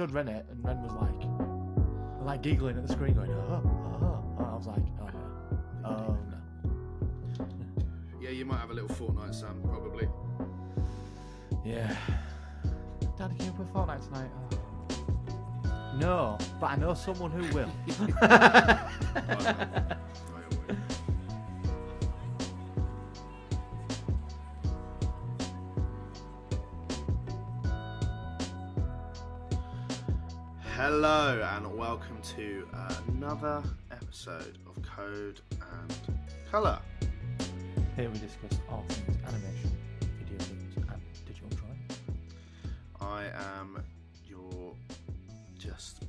showed Ren it, and Ren was like giggling at the screen, going, oh. I was like, oh no. Oh no. Yeah, you might have a little Fortnite son, probably. Yeah. Daddy, can you play Fortnite tonight? Oh. No, but I know someone who will. Hello and welcome to another episode of Code and Colour. Here we discuss all things animation, video games, and digital drawing. I am your just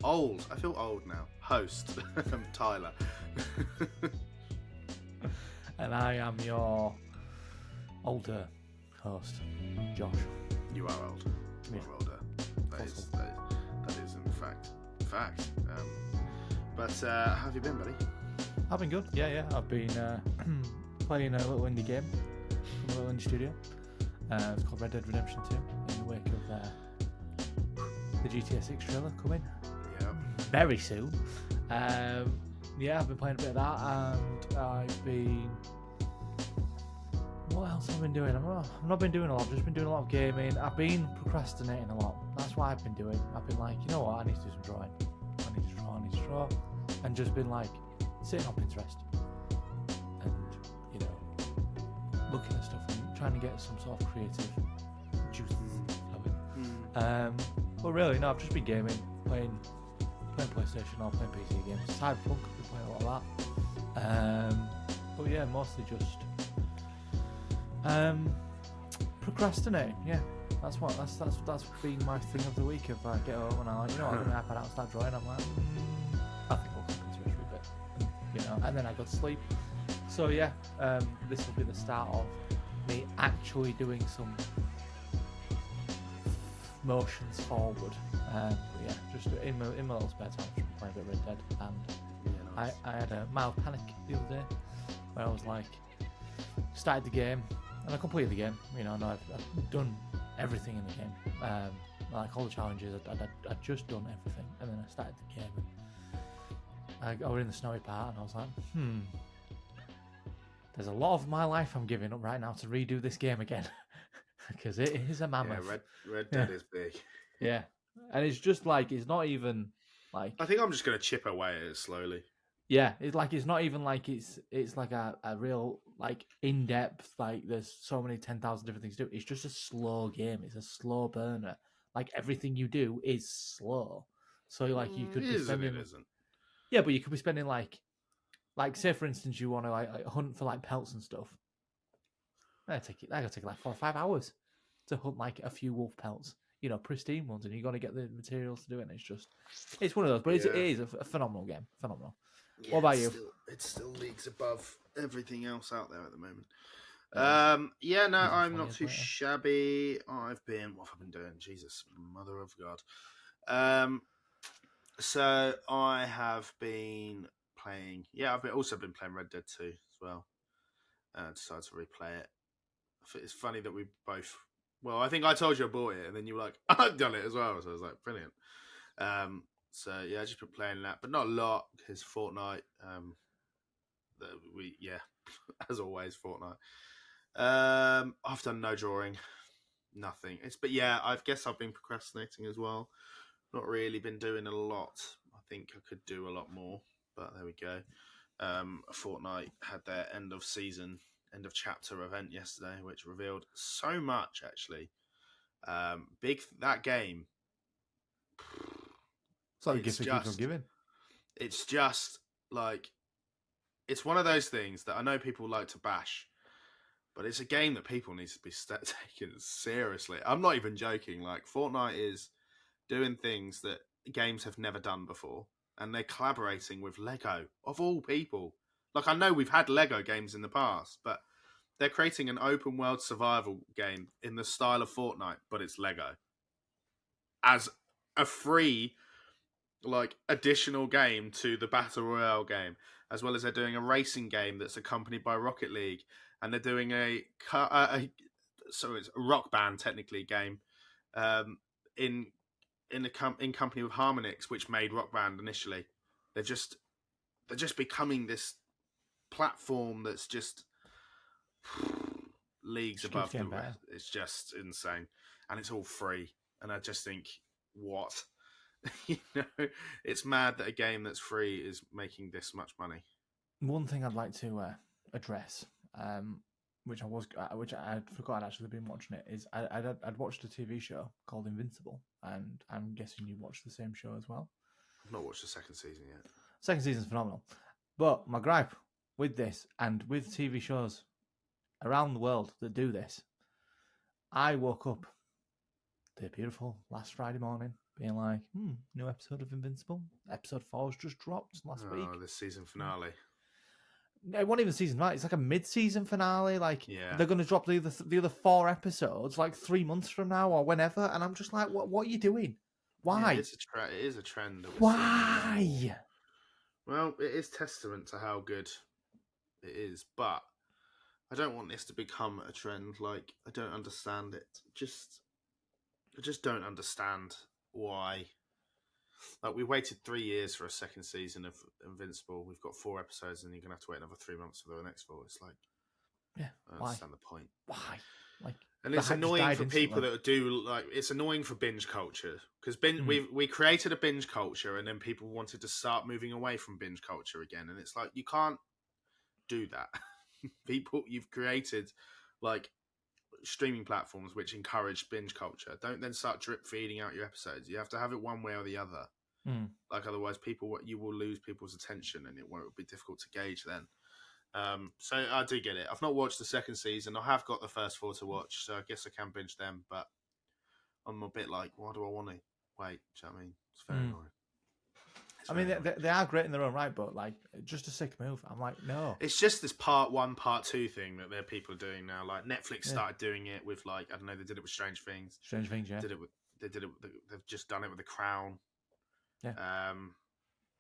old, I feel old now, host, Tyler. And I am your older host, Josh. You are old. You are older. That is in fact. But how have you been, buddy? I've been good. Yeah. I've been playing a little indie game from a little indie studio. It's called Red Dead Redemption 2 in the wake of the GTA 6 trailer coming very soon. I've been playing a bit of that, and I've been... What else have I been doing? I've not been doing a lot. I've just been doing a lot of gaming. I've been procrastinating a lot. That's what I've been doing. I've been like, you know what? I need to do some drawing. I need to draw. And just been like, sitting on Pinterest. And, you know, looking at stuff and trying to get some sort of creative juices flowing. But really, no, I've just been gaming, playing PlayStation or playing PC games. Cyberpunk, I've been playing a lot of that. But yeah, mostly just... procrastinating, yeah. That's been my thing of the week. If I get home and I'm like, you know what, I'm gonna iPad out and start drawing, I'm like, I think I'll come into it for a bit, you know. And then I go to sleep. So yeah, this will be the start of me actually doing some motions forward. But yeah, just in my little spare time, I've been playing a bit of Red Dead, and nice. I had a mild panic the other day where I was like, started the game. And I completed the game, you know, and I've done everything in the game. Like all the challenges, I'd just done everything. And then I started the game, and I was in the snowy part, and I was like, there's a lot of my life I'm giving up right now to redo this game again. Because it is a mammoth. Yeah, Red Dead is big. Yeah. And it's just like, it's not even like... I think I'm just going to chip away at it slowly. Yeah, it's not even like it's like a real like in depth, like there's so many 10,000 different things to do. It's just a slow game. It's a slow burner. Like everything you do is slow. So like you could be spending. It isn't. Yeah, but you could be spending like say for instance you want to like hunt for like pelts and stuff. That gotta take like 4 or 5 hours to hunt like a few wolf pelts. You know, pristine ones, and you got to get the materials to do it. And it's one of those, but it is a phenomenal game. Phenomenal. Yeah, what about you? It still leagues above everything else out there at the moment. I'm not too shabby. What have I been doing? Jesus, mother of God. So I have been playing. Yeah, I've also been playing Red Dead 2 as well. Decided to replay it. It's funny that we both. Well, I think I told you I bought it, and then you were like, "I've done it as well." So I was like, "Brilliant." So yeah, I just been playing that, but not a lot because Fortnite. As always, Fortnite. I've done no drawing, nothing. I guess I've been procrastinating as well. Not really been doing a lot. I think I could do a lot more, but there we go. Fortnite had their end of chapter event yesterday, which revealed so much actually. That game. It's like the gift that keeps on giving. It's just like, it's one of those things that I know people like to bash, but it's a game that people need to be taken seriously. I'm not even joking. Like, Fortnite is doing things that games have never done before, and they're collaborating with Lego, of all people. Like, I know we've had Lego games in the past, but they're creating an open world survival game in the style of Fortnite, but it's Lego. As a free additional game to the Battle Royale game, as well as they're doing a racing game that's accompanied by Rocket League, and they're doing so it's a Rock Band technically game in in company with Harmonix, which made Rock Band initially. They're just becoming this platform that's just leagues Just keeps above the getting better. rest. It's just insane, and it's all free. And I just think, what? It's mad that a game that's free is making this much money. One thing I'd like to address, which I forgot I'd actually been watching it, is I'd watched a TV show called Invincible, and I'm guessing you watched the same show as well. I've not watched the second season yet. Second season's phenomenal. But my gripe with this and with TV shows around the world that do this, I woke up the beautiful last Friday morning being like, new episode of Invincible. Episode 4's just dropped last week. Oh, the season finale. It wasn't even season finale. It's like a mid-season finale. Like, Yeah. they're going to drop the other 4 episodes like 3 months from now or whenever. And I'm just like, what are you doing? Why? Yeah, it is a trend. That Why? Well, it is testament to how good it is, but I don't want this to become a trend. Like, I don't understand it. I just don't understand why. Like, we waited 3 years for a second season of Invincible. We've got 4 episodes, and you're gonna have to wait another 3 months for the next 4. It's like, yeah, I don't understand the point. Why? Like, and it's annoying for people that do like. It's annoying for binge culture because we created a binge culture, and then people wanted to start moving away from binge culture again, and it's like, you can't do that. People, you've created like streaming platforms which encourage binge culture. Don't then start drip feeding out your episodes. You have to have it one way or the other. Like, otherwise you will lose people's attention, and it won't be difficult to gauge then. So I do get it. I've not watched the second season. I have got the first 4 to watch, so I guess I can binge them, but I'm a bit like, why do I want to wait? Do you know what I mean? It's very annoying. I mean, they are great in their own right, but like, just a sick move. I'm like, no. It's just this part 1, part 2 thing that there are people doing now. Like, Netflix started doing it with, like, I don't know, they did it with Strange Things. Strange Things, yeah. They've just done it with The Crown. Yeah.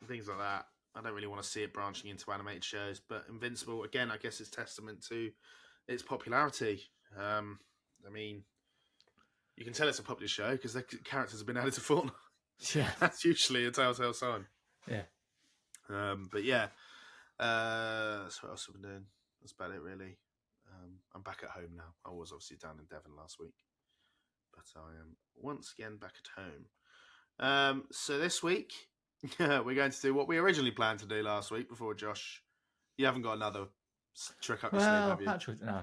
Things like that. I don't really want to see it branching into animated shows, but Invincible, again, I guess it's testament to its popularity. I mean, you can tell it's a popular show because the characters have been added to Fortnite. Yeah. That's usually a telltale sign. Yeah. But yeah. So what else have I been doing? That's about it, really. I'm back at home now. I was obviously down in Devon last week, but I am once again back at home. So this week, we're going to do what we originally planned to do last week before Josh. You haven't got another trick up your sleeve, have you? Actually, no.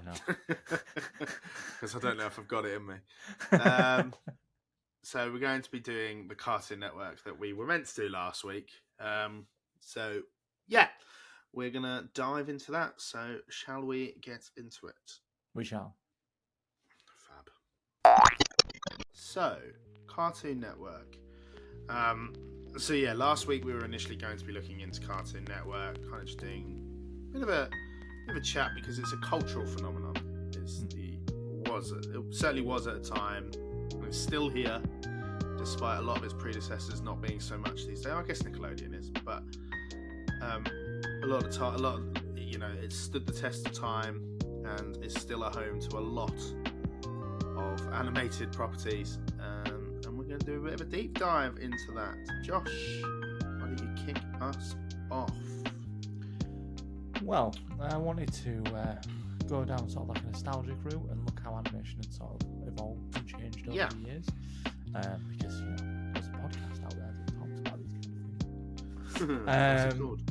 Because I don't know if I've got it in me. So we're going to be doing the Cartoon Network that we were meant to do last week. So yeah, we're going to dive into that. So shall we get into it? We shall. Fab. So, Cartoon Network. So yeah, last week we were initially going to be looking into Cartoon Network, kind of just doing a bit of a chat because it's a cultural phenomenon. It certainly was at the time. It's still here, despite a lot of its predecessors not being so much these days. I guess Nickelodeon is, but it stood the test of time, and is still a home to a lot of animated properties. And we're going to do a bit of a deep dive into that. Josh, why don't you kick us off? Well, I wanted to go down sort of like a nostalgic route and look how animation had sort of evolved and changed over the years. Because, there's a podcast out there that talks about these kind of things. What's it called?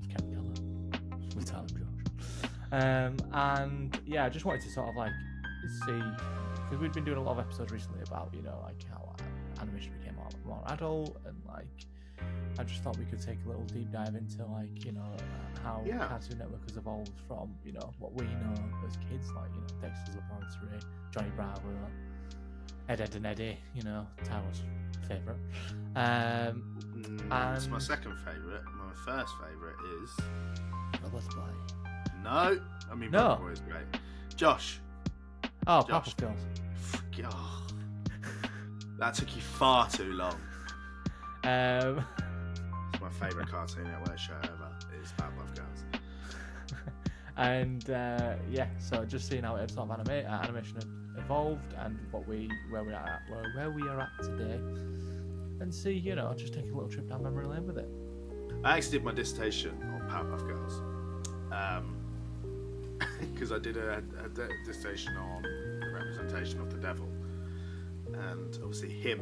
Ken Miller with Tyler Josh. And yeah, I just wanted to sort of like see, because we'd been doing a lot of episodes recently about, like how animation became a lot more adult, and like I just thought we could take a little deep dive into like, how Cartoon Network has evolved from, what we know as kids, like, Dexter's Laboratory, Johnny Bravo, Ed, Ed and Eddie, Tyler's favourite. It's my second favourite. My first favourite is Let's Play. No, I mean Paper Boy is great. Josh. Oh, Powerpuff Girls. Oh, that took you far too long. It's my favourite Cartoon Network show ever. It's Powerpuff Girls. And so just seeing how it sort of animation had evolved and where we are at today, and see, you know, just take a little trip down memory lane with it. I actually did my dissertation on Powerpuff Girls. Because I did a dissertation on the representation of the devil, and obviously him,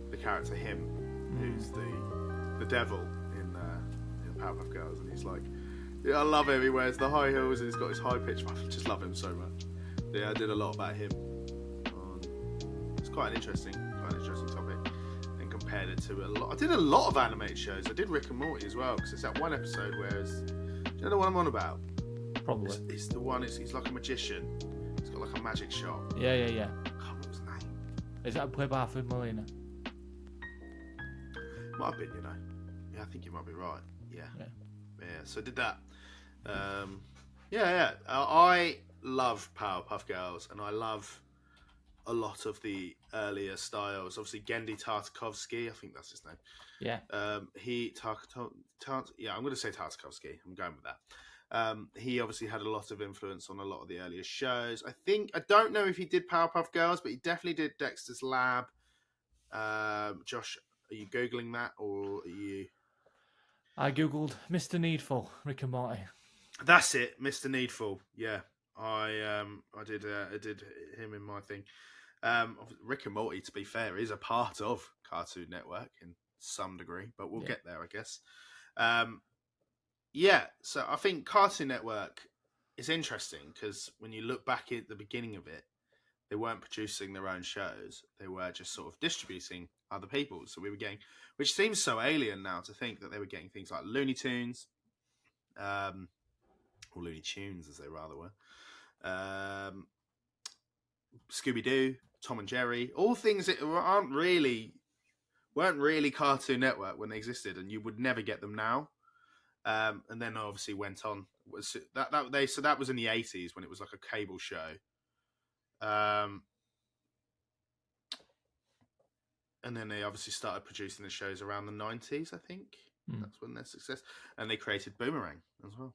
the character him, who's the devil in Powerpuff Girls, and he's like, yeah, I love him. He wears the high heels and he's got his high pitch. I just love him so much. Yeah, I did a lot about him. It's quite an interesting topic, and compared it to a lot. I did a lot of animated shows. I did Rick and Morty as well, because it's that one episode where do you know the one I'm on about? Probably. It's the one. He's like a magician. He's got like a magic shop. Yeah. I can't remember his name. Is that played by Alfred Molina? Might have been, you know. Yeah, I think you might be right. Yeah. So I did that. I love Powerpuff Girls, and I love a lot of the earlier styles. Obviously, Gendy Tartakovsky, I think that's his name. Yeah. I'm going to say Tartakovsky. I'm going with that. He obviously had a lot of influence on a lot of the earlier shows. I don't know if he did Powerpuff Girls, but he definitely did Dexter's Lab. Josh, are you Googling that, or are you... I googled Mr. Needful, Rick and Morty. That's it, Mr. Needful. Yeah, I did him in my thing. Rick and Morty, to be fair, is a part of Cartoon Network in some degree, but we'll get there, I guess. So I think Cartoon Network is interesting because when you look back at the beginning of it, they weren't producing their own shows. They were just sort of distributing other people's. So we were getting, which seems so alien now to think that they were getting things like Looney Tunes, or Looney Tunes as they rather were, Scooby-Doo, Tom and Jerry, all things that weren't really Cartoon Network when they existed, and you would never get them now. And then obviously went on. That was in the 80s when it was like a cable show. And then they obviously started producing the shows around the 90s, I think. That's when their success. And they created Boomerang as well.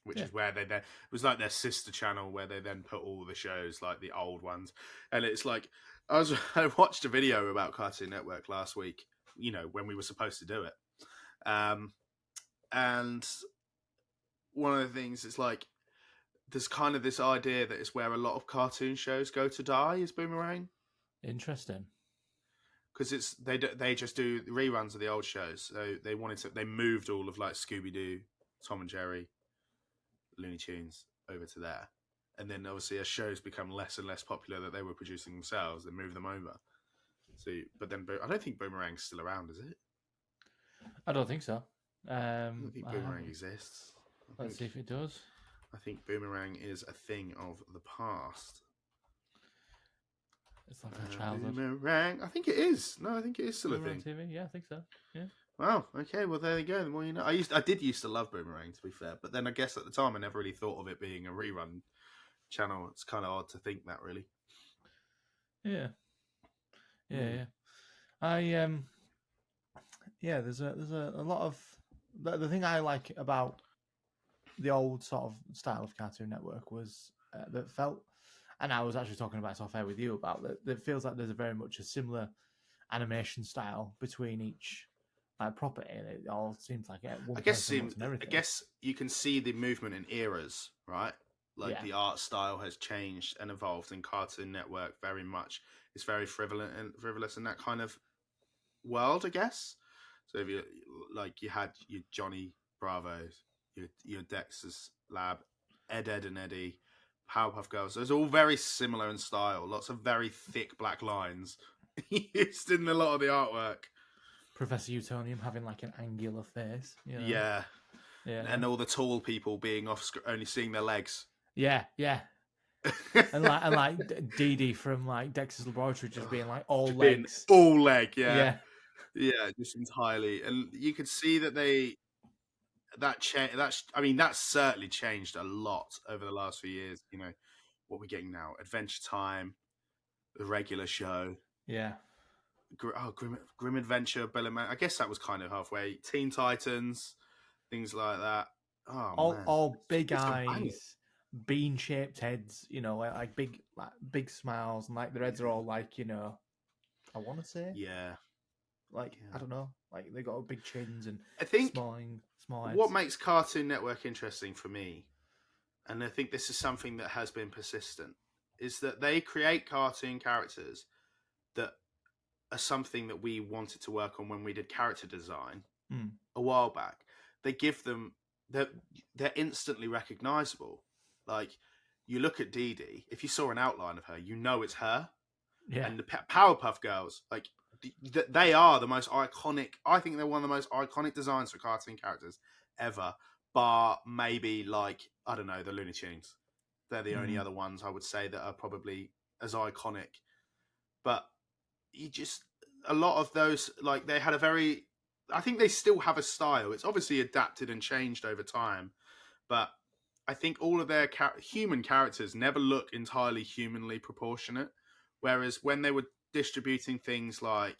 Which is where it was like their sister channel, where they then put all the shows, like the old ones. And it's like, I watched a video about Cartoon Network last week, you know, when we were supposed to do it. And one of the things is like, there's kind of this idea that it's where a lot of cartoon shows go to die, is Boomerang. Interesting. Because they just do reruns of the old shows. So they moved all of like Scooby-Doo, Tom and Jerry, Looney Tunes over to there. And then obviously as shows become less and less popular that they were producing themselves, they move them over. So, but then I don't think Boomerang's still around, is it? I don't think so. I don't think Boomerang exists. Let's see if it does. I think Boomerang is a thing of the past. It's like a childhood. Boomerang. I think it is. No, I think it is still Boomerang a thing. TV? Yeah, I think so. Yeah. Wow. Okay. Well, there you go. The more you know. I did used to love Boomerang, to be fair, but then I guess at the time I never really thought of it being a rerun channel. It's kind of odd to think that, really. Yeah. There's a lot of the thing I like about the old sort of style of Cartoon Network was that felt, and I was actually talking about it off air with you about that feels like there's a very much a similar animation style between each property, and it all seems like I guess you can see the movement in eras, right? Like the art style has changed and evolved in Cartoon Network very much. It's very frivolous in that kind of world, I guess. So if you had your Johnny Bravo's, your Dexter's Lab, Ed and Eddie, Powerpuff Girls. Those are all very similar in style. Lots of very thick black lines used in a lot of the artwork. Professor Utonium having like an angular face. You know? Yeah. And all the tall people being only seeing their legs. Yeah. and like Dee Dee from like Dexter's Laboratory just being like all legs. All leg, yeah. Yeah, just entirely. And you could see that that's certainly changed a lot over the last few years. You know, what we're getting now. Adventure Time, the regular show. Yeah. Grim Adventure, Bill and Man. I guess that was kind of halfway. Teen Titans, things like that. Oh, man. All big eyes, bean-shaped heads, like big smiles, and like their heads are all like, I want to say, Yeah, like, I yeah. don't know, like they got big chins and I think small what heads. makes Cartoon Network interesting for me, and I think this is something that has been persistent, is that they create cartoon characters that are something that we wanted to work on when we did character design Mm. a while back. They give them they're they're instantly recognizable. Like you look at Dee Dee, if you saw an outline of her, you know it's her. Yeah. And the Powerpuff Girls, like they are the most iconic. I think they're one of the most iconic designs for cartoon characters ever. Bar maybe like I don't know the Looney Tunes. They're the only Mm. other ones I would say that are probably as iconic. But you just a lot of those like they had a very. I think they still have a style. It's obviously adapted and changed over time, but I think all of their human characters never look entirely humanly proportionate. Whereas when they were distributing things like,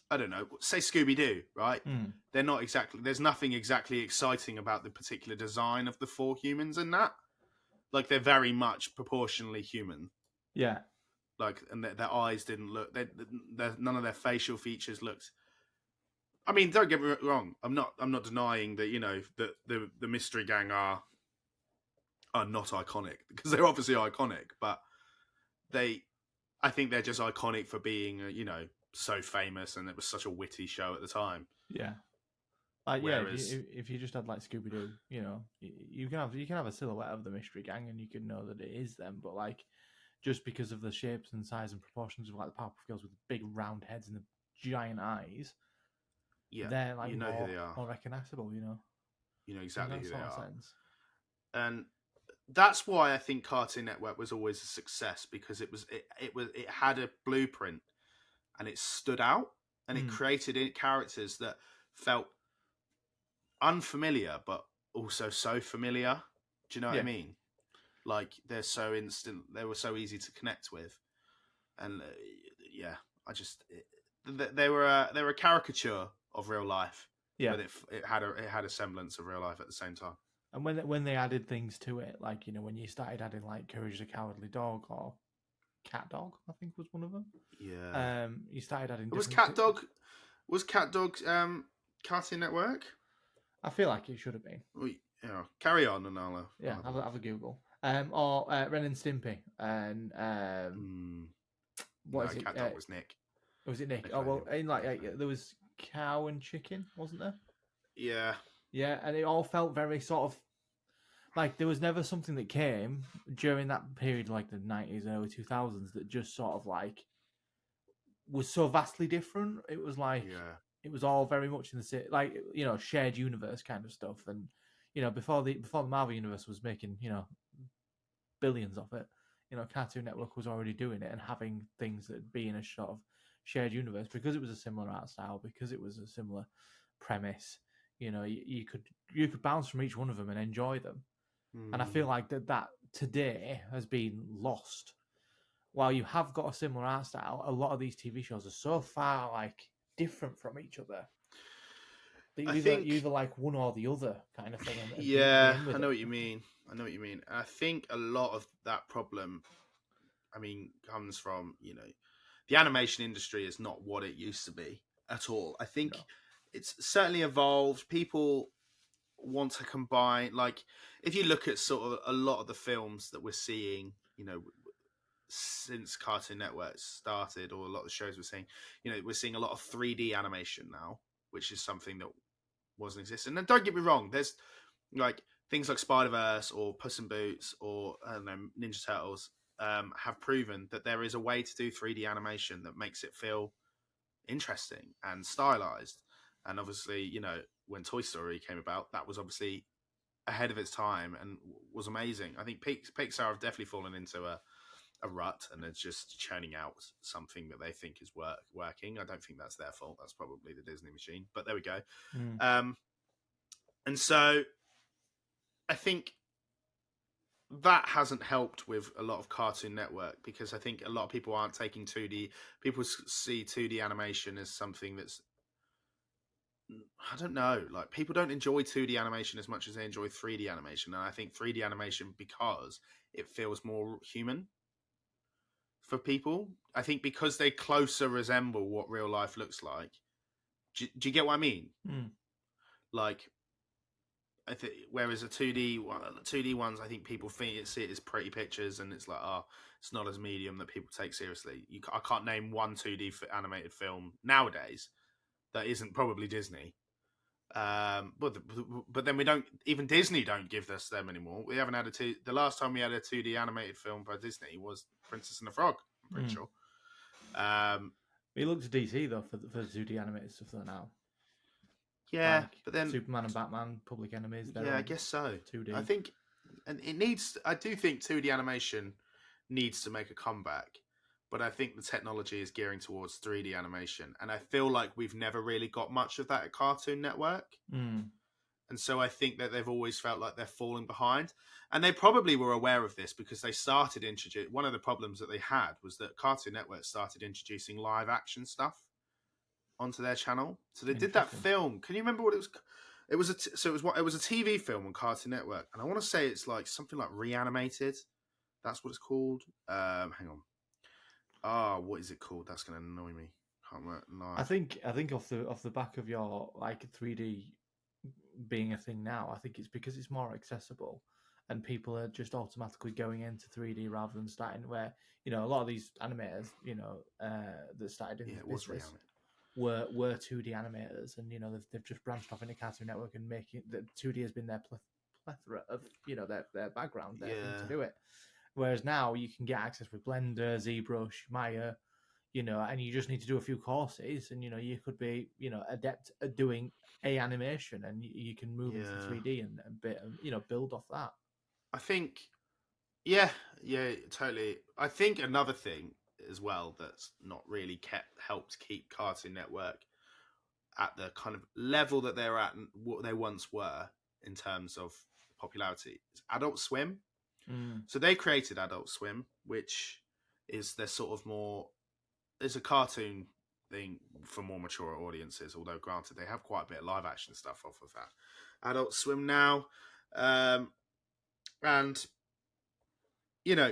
I don't know, say Scooby Doo, right? Mm. They're not exactly, there's nothing exactly exciting about the particular design of the four humans in that. Like they're very much proportionally human. Yeah. Like, and their eyes didn't look, none of their facial features looked. I mean, don't get me wrong. I'm not denying that that the mystery gang are not iconic because they're obviously iconic, but they, I think they're just iconic for being, so famous and it was such a witty show at the time. Yeah. Like yeah, if Whereas, you just had like Scooby Doo, you can have a silhouette of the Mystery Gang and you can know that it is them, but like just because of the shapes and size and proportions of like the Powerpuff Girls with the big round heads and the giant eyes, yeah, they're like you know who more they are. more recognizable, You know in exactly that who they sort of are. sense. And that's why I think Cartoon Network was always a success because it had a blueprint and it stood out and it Mm. created characters that felt unfamiliar but also so familiar. Do you know what I Yeah. mean? Like they're so instant, they were so easy to connect with, and yeah, they were a caricature of real life, Yeah. but it had a semblance of real life at the same time. And when they added things to it, like when you started adding like Courage the Cowardly Dog or Cat Dog, I think was one of them. Yeah, You started adding was different. Cat Dog was Cat Dog Cartoon Network? I feel like it should have been. Carry on, and I'll Yeah, have a have look. a Google. Or Ren and Stimpy, and what No, is it? Cat Dog was Nick. Was it Nick? Oh well, Nickelodeon. in Nickelodeon. there was cow and chicken, wasn't there? Yeah, Yeah, and it all felt very sort of like there was never something that came during that period, like the 90s and early 2000s, that just sort of like was so vastly different. It was like yeah. it was all very much in the same, like shared universe kind of stuff. And before the Marvel universe was making billions of it, Cartoon Network was already doing it and having things that be in a sort of shared universe because it was a similar art style, because it was a similar premise. You could bounce from each one of them and enjoy them. And I Mm. feel like that today has been lost. While you have got a similar art style, a lot of these TV shows are so far like different from each other that I you think either like one or the other kind of thing, and be Yeah, in I with know it. what you mean. I know what you mean. I think a lot of that problem, comes from, the animation industry is not what it used to be at all. I think No, it's certainly evolved. People want to combine, like, if you look at sort of a lot of the films that we're seeing, since Cartoon Network started, or a lot of the shows we're seeing, we're seeing a lot of 3D animation now, which is something that wasn't existing. And don't get me wrong, there's like things like Spider Verse or Puss in Boots or I don't know, Ninja Turtles have proven that there is a way to do 3D animation that makes it feel interesting and stylized. And obviously, when Toy Story came about, that was obviously ahead of its time and was amazing. I think Pixar have definitely fallen into a rut and it's just churning out something that they think is working. I don't think that's their fault. That's probably the Disney machine. But there we go. mm. And so I think that hasn't helped with a lot of Cartoon Network because I think a lot of people aren't taking 2D. People see 2D animation as something that's I don't know. Like people don't enjoy 2D animation as much as they enjoy 3D animation, and I think 3D animation because it feels more human for people. I think because they closer resemble what real life looks like. Do you get what I mean? Mm. Like, I think whereas a 2D ones, I think people see it as pretty pictures, and it's like, oh, it's not as medium that people take seriously. I can't name one 2D animated film nowadays that isn't probably Disney. But then we don't even Disney don't give us them anymore. We haven't had the last time we had a 2D animated film by Disney was Princess and the Frog. I'm pretty Mm. sure. Um, We look to DC though for the 2D animated stuff though now. yeah, Like but then Superman and Batman, Public Enemies, they're yeah, I all guess so. 2D. I think, and it needs. I do think 2D animation needs to make a comeback, but I think the technology is gearing towards 3D animation, and I feel like we've never really got much of that at Cartoon Network. Mm. And so I think that they've always felt like they're falling behind. And they probably were aware of this because they started introducing. One of the problems that they had was that Cartoon Network started introducing live action stuff onto their channel. So they did that Interesting. film. Can you remember what it was? It was it was a TV film on Cartoon Network, and I want to say it's like something like Reanimated. That's what it's called. Hang on. Ah, what is it called? That's going to annoy me. Can't remember. I think off the back of your like 3D being a thing now, I think it's because it's more accessible and people are just automatically going into 3D rather than starting where, you know, a lot of these animators, you know, that started in Yeah, this it was business Reanimated. were 2D animators, and you know they've just branched off into Cartoon Network and making the 2D has been their plethora of, you know, their background, their thing to Yeah, do it. Whereas now you can get access with Blender, ZBrush, Maya, you know, and you just need to do a few courses, and you know you could be, you know, adept at doing a animation, and you can move into yeah. 3D and bit, you know, build off that. I think yeah, yeah, totally. I think another thing as well that's not really helped keep Cartoon Network at the kind of level that they're at and what they once were in terms of popularity is Adult Swim. Mm. So they created Adult Swim, which is their sort of more it's a cartoon thing for more mature audiences. Although granted, they have quite a bit of live action stuff off of that. Adult Swim now, and you know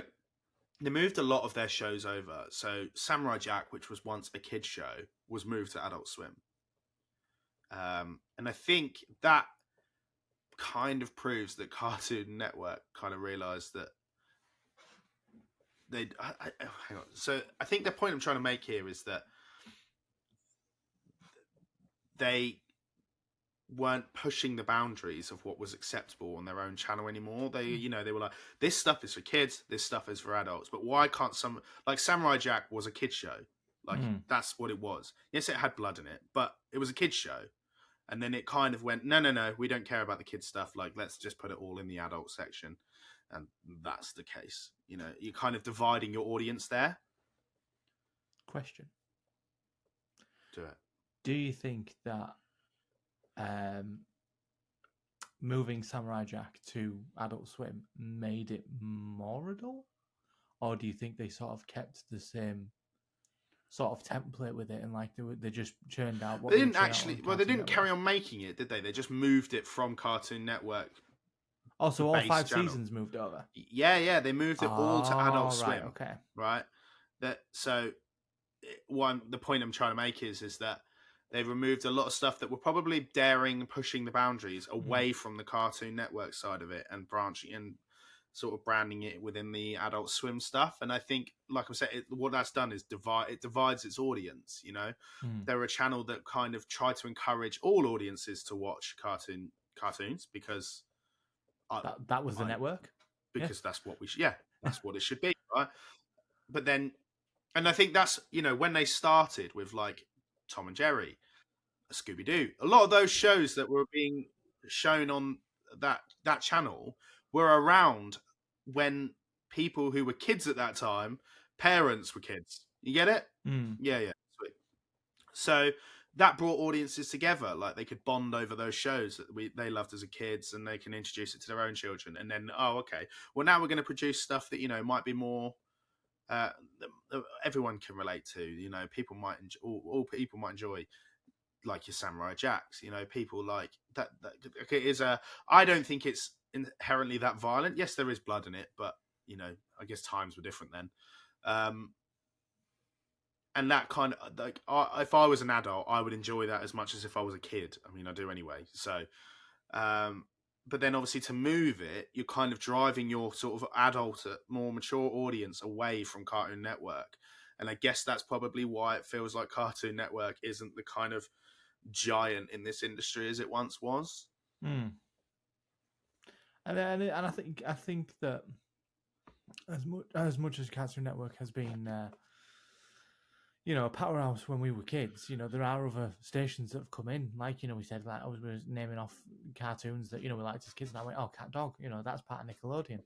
they moved a lot of their shows over. So Samurai Jack, which was once a kid show, was moved to Adult Swim. And I think that kind of proves that Cartoon Network kind of realized that hang on. So I think the point I'm trying to make here is that they weren't pushing the boundaries of what was acceptable on their own channel anymore. They were like, this stuff is for kids, this stuff is for adults. But why can't some like Samurai Jack was a kids show? Like that's what it was. Yes, it had blood in it, but it was a kids show. And then it kind of went, no, we don't care about the kids stuff. Like, let's just put it all in the adult section. And that's the case. You know, you're kind of dividing your audience there. Question: Do it. do you think that moving Samurai Jack to Adult Swim made it more adult, or do you think they sort of kept the same sort of template with it and like they just churned out what They they didn't churn out actually. on Well, they Cartoon didn't carry Network? on making it, did they? They just moved it from Cartoon Network, Oh, the so all base 5 channel. seasons moved over. Yeah. They moved it all to Adult Oh, right, Swim, okay. right? The point I'm trying to make is that they removed a lot of stuff that were probably daring and pushing the boundaries away from the Cartoon Network side of it and branching and sort of branding it within the Adult Swim stuff. And I think, like I said, what that's done is divides its audience. You know, they're a channel that kind of try to encourage all audiences to watch cartoons because That was the network. because that's what that's what it should be, right? But then, and I think that's when they started with like Tom and Jerry, Scooby Doo, a lot of those shows that were being shown on that channel were around when people who were kids at that time, parents were kids. You get it? Yeah, sweet. So that brought audiences together. Like they could bond over those shows that they loved as a kids, and they can introduce it to their own children. And then, oh, okay, well now we're going to produce stuff that might be more everyone can relate to. People might all people might enjoy. like your Samurai Jacks, people like that. Okay, I don't think it's inherently that violent. Yes, there is blood in it, but I guess times were different then. And that kind of like, if I was an adult, I would enjoy that as much as if I was a kid. I mean, I do anyway. So, but then obviously to move it, you're kind of driving your sort of adult, more mature audience away from Cartoon Network. And I guess that's probably why it feels like Cartoon Network isn't the kind of giant in this industry as it once was. And I think that as much as Cartoon Network has been, a powerhouse when we were kids, there are other stations that have come in, like we said, like I was naming off cartoons that we liked as kids, and I went, oh, Cat Dog, that's part of Nickelodeon,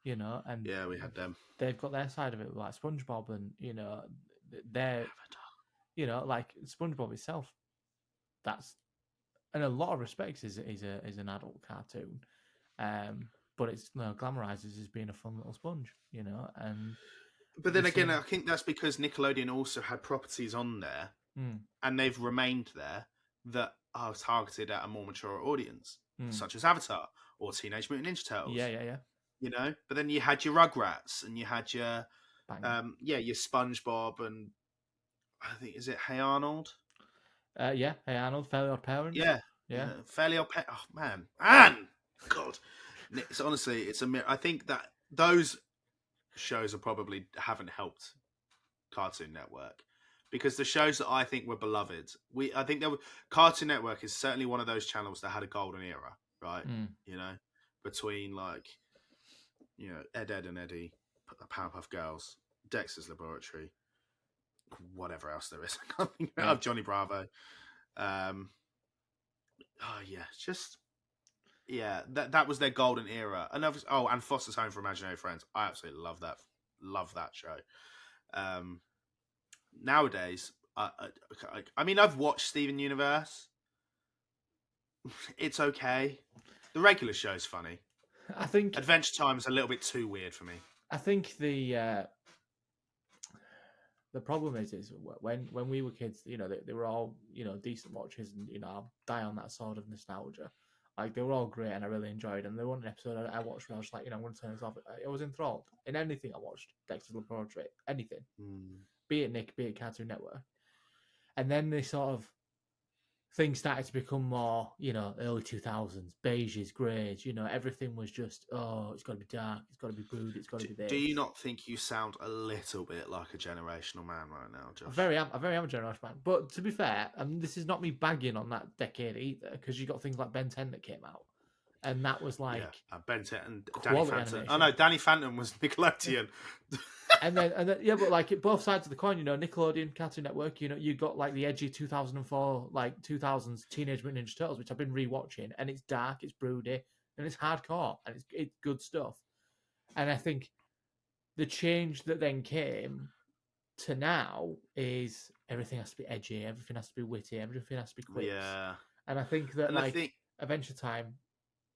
and yeah, we had them. They've got their side of it, like SpongeBob, and they're like SpongeBob itself. That's, in a lot of respects, is an adult cartoon, but it's glamorizes as being a fun little sponge, and. But then again, I think that's because Nickelodeon also had properties on there, and they've remained there that are targeted at a more mature audience, such as Avatar or Teenage Mutant Ninja Turtles. Yeah. But then you had your Rugrats, and you had your your SpongeBob, and I think, is it Hey Arnold? Hey Arnold, Fairly Odd Parents. Yeah. Fairly Odd Parents. Oh man, God, it's honestly, it's a. I think that those shows probably haven't helped Cartoon Network, because the shows that I think were beloved, I think Cartoon Network is certainly one of those channels that had a golden era, right? Between like Ed, Ed and Eddie, Powerpuff Girls, Dexter's Laboratory, whatever else there is. I can't think of Johnny Bravo. That was their golden era. And and Foster's Home for Imaginary Friends. I absolutely love that show. Nowadays, I mean, I've watched Steven Universe. It's okay. The regular show's funny. I think Adventure Time is a little bit too weird for me. I think the problem is when we were kids, they were all decent watches, and I'll die on that sword of nostalgia. Like, they were all great, and I really enjoyed them. There wasn't an episode I watched where I was like, I'm going to turn this off. I was enthralled in anything I watched. Dexter's Laboratory, anything, be it Nick, be it Cartoon Network. And then they sort of things started to become more, early 2000s, beiges, greys. Everything was just, it's got to be dark, it's got to be brood, it's got to be this. Do you not think you sound a little bit like a generational man right now, Josh? I very am a generational man. But to be fair, this is not me bagging on that decade either, because you got things like Ben 10 that came out, and that was like Ben 10 and Danny Phantom. Animation. Oh no, Danny Phantom was Nickelodeon. and then but like both sides of the coin, Nickelodeon, Cartoon Network, you got like the edgy 2004, like 2000s Teenage Mutant Ninja Turtles, which I've been rewatching, and it's dark, it's broody, and it's hardcore, and it's good stuff. And I think the change that then came to now is everything has to be edgy, everything has to be witty, everything has to be quick. Yeah. And I think that Adventure Time.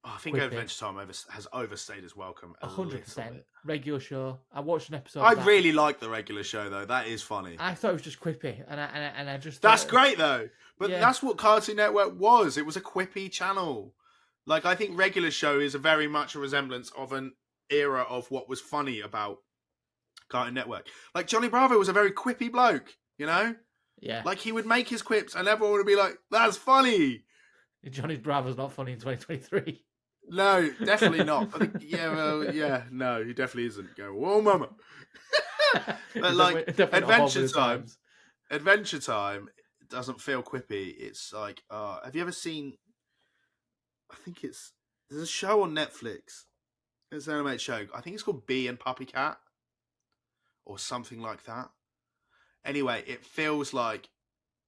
I think Adventure Time has overstayed its welcome 100%. Regular show. I watched an episode. I really like the regular show though. That is funny. I thought it was just quippy, and I just. That's great though. But that's what Cartoon Network was. It was a quippy channel. Like, I think regular show is very much a resemblance of an era of what was funny about Cartoon Network. Like, Johnny Bravo was a very quippy bloke. Yeah. Like, he would make his quips, and everyone would be like, "That's funny." Johnny Bravo's not funny in 2023. No, definitely not. I think, no, he definitely isn't. Go, whoa, mama. But like, Adventure Time doesn't feel quippy. It's like, have you ever seen? I think there's a show on Netflix. It's an animated show. I think it's called Bee and Puppy Cat, or something like that. Anyway, it feels like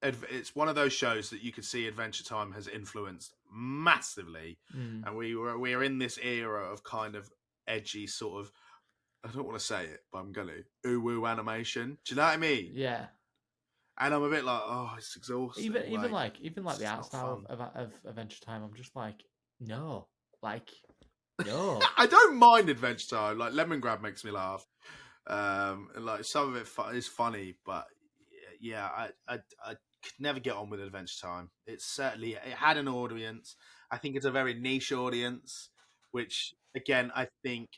it's one of those shows that you could see Adventure Time has influenced massively, and we are in this era of kind of edgy sort of, I don't want to say it, but I'm gonna, ooh animation. Do you know what I mean? Yeah. And I'm a bit like, it's exhausting. Even like the art style of Adventure Time, I'm just like, no. I don't mind Adventure Time. Like, Lemon Grab makes me laugh, and like some of it is funny, but yeah, I could never get on with Adventure Time. It had an audience. I think it's a very niche audience, which again I think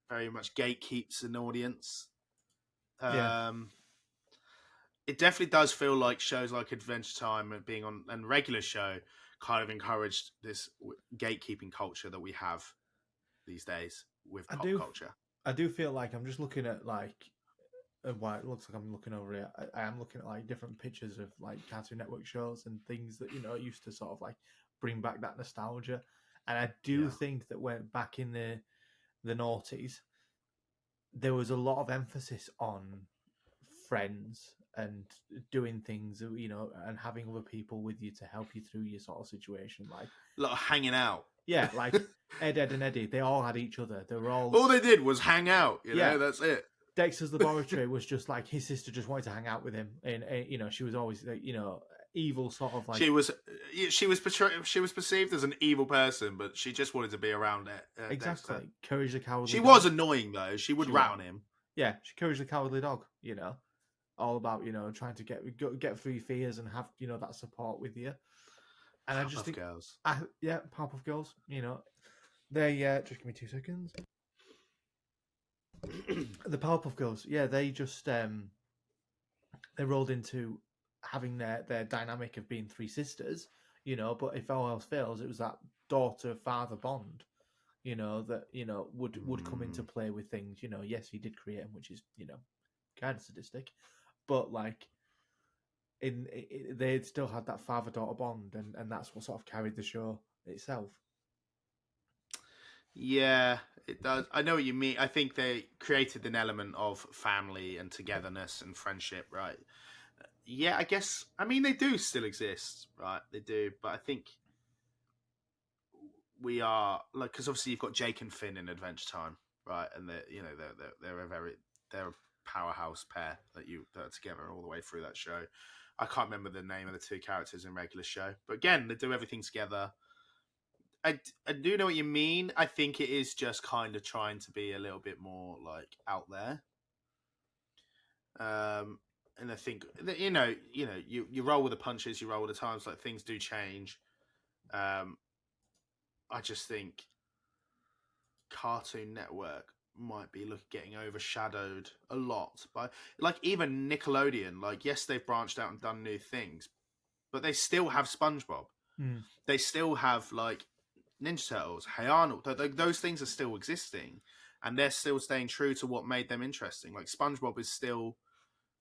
very much gatekeeps an audience. Yeah, It definitely does feel like shows like Adventure Time and being on and regular show kind of encouraged this gatekeeping culture that we have these days with I pop do. culture. I do feel like I'm just looking at like why it looks like I'm looking over it. I am looking at like different pictures of like Cartoon Network shows and things that used to sort of like bring back that nostalgia. And I do Yeah. think that when back in the noughties, there was a lot of emphasis on friends and doing things, and having other people with you to help you through your sort of situation. Like, A lot of hanging out. yeah, like Ed, and Eddie, they all had each other. They were all All they did was hang out, yeah. that's it. Dexter's Laboratory was just like his sister just wanted to hang out with him, and she was always like, evil sort of like She was perceived as an evil person, but she just wanted to be around it. exactly Dexter. Courage the Cowardly. She Dog. was annoying though. She would She rat was. on him. Yeah, Courage the Cowardly Dog. All about trying to get through your fears and have that support with you. And I just think Girls. Powerpuff Girls. They just give me 2 seconds. The Powerpuff Girls, yeah, they just they rolled into having their dynamic of being 3 sisters, but if all else fails, it was that daughter-father bond, that would come into play with things. Yes, he did create him, which is kind of sadistic, but like they still had that father-daughter bond, and that's what sort of carried the show itself. Yeah, it does. I know what you mean. I think they created an element of family and togetherness and friendship, right? Yeah, I guess. I mean, they do still exist, right? They do, but I think we are like because obviously you've got Jake and Finn in Adventure Time, right? And they're a powerhouse pair that are together all the way through that show. I can't remember the name of the 2 characters in regular show, but again, they do everything together. I do know what you mean. I think it is just kind of trying to be a little bit more like out there. And I think that, you roll with the punches, you roll with the times. Like things do change. I just think Cartoon Network might be getting overshadowed a lot by like even Nickelodeon. Like yes, they've branched out and done new things, but they still have SpongeBob. They still have like Ninja Turtles, Hey Arnold. Those things are still existing, and they're still staying true to what made them interesting. Like SpongeBob is still,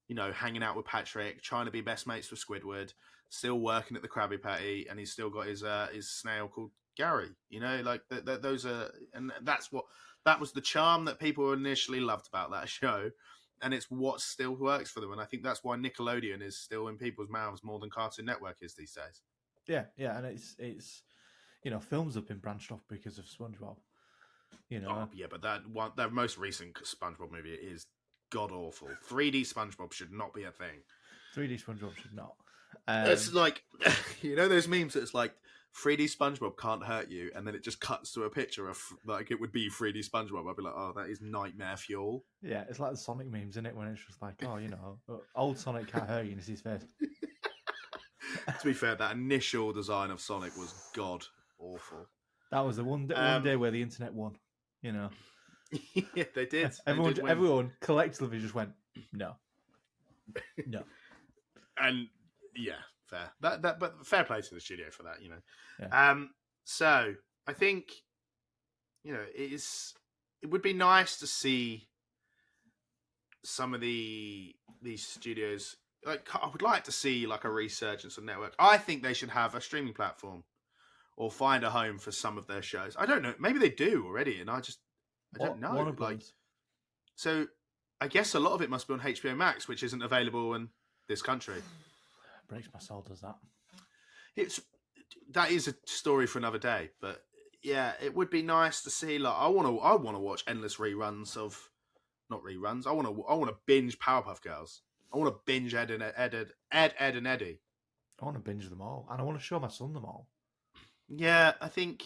hanging out with Patrick, trying to be best mates with Squidward, still working at the Krabby Patty, and he's still got his snail called Gary. Those are, and that was the charm that people initially loved about that show, and it's what still works for them. And I think that's why Nickelodeon is still in people's mouths more than Cartoon Network is these days. Yeah, and it's films have been branched off because of SpongeBob. Oh, yeah, but that most recent SpongeBob movie is god awful. 3D SpongeBob should not be a thing. 3D SpongeBob should not. It's like those memes. It's like 3D SpongeBob can't hurt you, and then it just cuts to a picture of like it would be 3D SpongeBob. I'd be like, oh, that is nightmare fuel. Yeah, it's like the Sonic memes, isn't it? When it's just like, oh, old Sonic can't hurt you, and it's his face. To be fair, that initial design of Sonic was god awful. That was the one day where the internet won. Yeah, they did. Everyone collectively just went, no. And yeah, fair. But fair play to the studio for that. Yeah. So I think it would be nice to see some of these studios. Like I would like to see like a resurgence of network. I think they should have a streaming platform or find a home for some of their shows. I don't know. Maybe they do already, and I don't know. So I guess a lot of it must be on HBO Max, which isn't available in this country. Breaks my soul, does that? That is a story for another day. But yeah, it would be nice to see. Like I want to watch endless reruns of, not reruns. I want to binge Powerpuff Girls. I want to binge Ed, and Eddie. I want to binge them all, and I want to show my son them all. Yeah, I think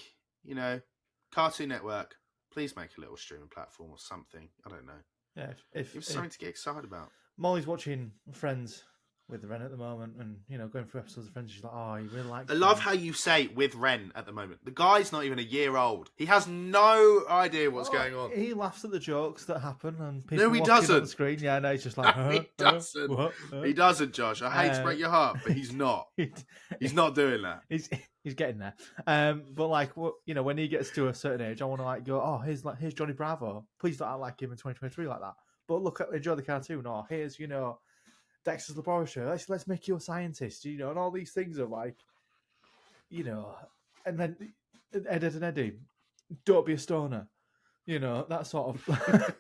Cartoon Network. Please make a little streaming platform or something. I don't know. Yeah, if something to get excited about. Molly's watching Friends with Ren at the moment, and going through episodes of Friends, she's like, oh, he really likes. I love how you say with Ren at the moment. The guy's not even a year old. He has no idea what's going on. He laughs at the jokes that happen, and people No, he watching doesn't. on the screen. Yeah, no, he's just like, No, he doesn't. what? He doesn't, Josh. I hate to break your heart, but he's not. He's not doing that. He's getting there. But like, when he gets to a certain age, I want to like go, oh, here's Johnny Bravo. Please don't act like him in 2023 like that. But enjoy the cartoon. Or here's Dexter's Laboratory. Let's make you a scientist. And all these things are like, and then Ed and Eddie, don't be a stoner. That sort of.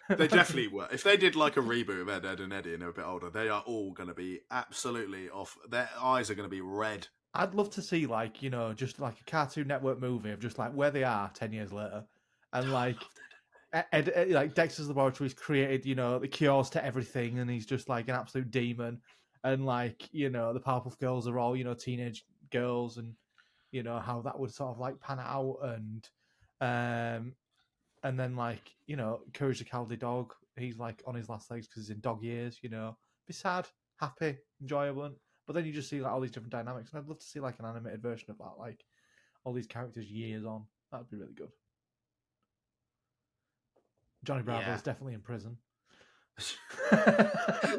They definitely were. If they did like a reboot of Ed and Eddie and they're a bit older, they are all going to be absolutely off. Their eyes are going to be red. I'd love to see just like a Cartoon Network movie of just like where they are 10 years later, and like like Dexter's Laboratory's created the cures to everything, and he's just like an absolute demon, and like the Powerpuff Girls are all teenage girls, and how that would sort of like pan out, and then like Courage the Cowardly Dog, he's like on his last legs because he's in dog years. Be sad, happy, enjoyable. But then you just see like all these different dynamics, and I'd love to see like an animated version of that, like all these characters years on. That'd be really good. Johnny Bravo's definitely in prison.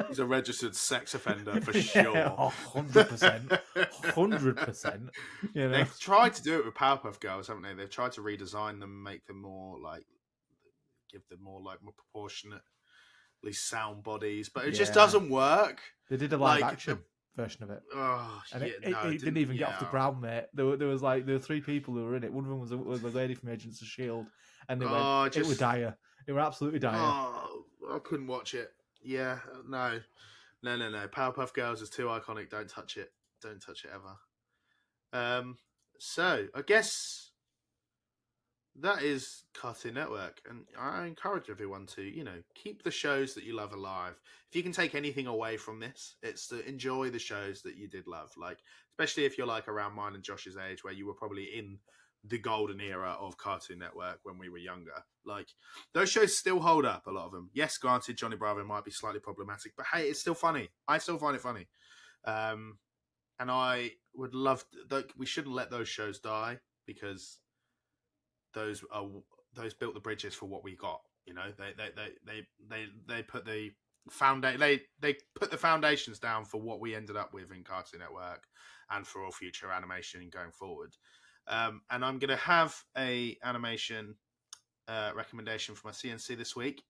He's a registered sex offender for sure. 100%. 100%. They've tried to do it with Powerpuff Girls, haven't they? They've tried to redesign them, make them more like, give them more proportionately sound bodies, but it just doesn't work. They did a live action version of it. Oh, and it didn't even get off the ground, mate. There were 3 people who were in it. One of them was a lady from Agents of S.H.I.E.L.D. and they went, it was dire. They were absolutely dire. Oh, I couldn't watch it. Yeah, no. Powerpuff Girls is too iconic. Don't touch it. Don't touch it ever. So I guess that is Cartoon Network, and I encourage everyone to, keep the shows that you love alive. If you can take anything away from this, it's to enjoy the shows that you did love, like especially if you're like around mine and Josh's age, where you were probably in the golden era of Cartoon Network when we were younger. Like, those shows still hold up, a lot of them. Yes, granted, Johnny Bravo might be slightly problematic, but hey, it's still funny. I still find it funny. And I would love we shouldn't let those shows die, because those built the bridges for what we got. They put the they put the foundations down for what we ended up with in Cartoon Network and for all future animation going forward. And I'm going to have a animation recommendation for my CNC this week,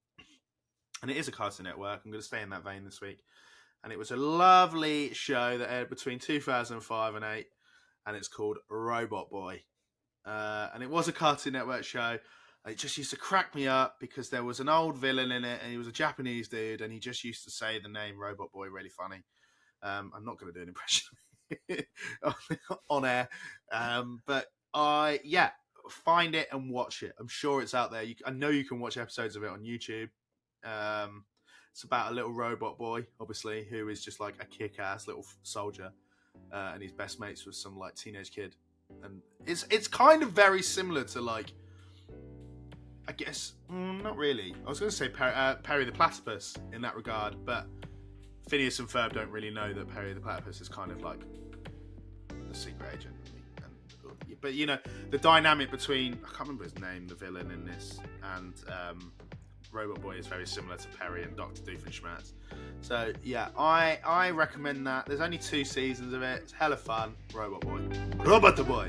and it is a Cartoon Network. I'm going to stay in that vein this week, and it was a lovely show that aired between 2005 and 2008, and it's called Robot Boy. And it was a Cartoon Network show. It just used to crack me up because there was an old villain in it, and he was a Japanese dude, and he just used to say the name Robot Boy really funny. I'm not going to do an impression on air, but find it and watch it. I'm sure it's out there. I know you can watch episodes of it on YouTube. It's about a little robot boy, obviously, who is just like a kick-ass little soldier, and he's best mates with some like teenage kid, and it's kind of very similar to like, I guess, not really. I was going to say Perry the Platypus in that regard, but Phineas and Ferb don't really know that Perry the Platypus is kind of like a secret agent. But the dynamic between, I can't remember his name, the villain in this, and Robot Boy is very similar to Perry and Dr. Doofenshmirtz. So yeah, I recommend that. There's only 2 seasons of it. It's hella fun. Robot Boy.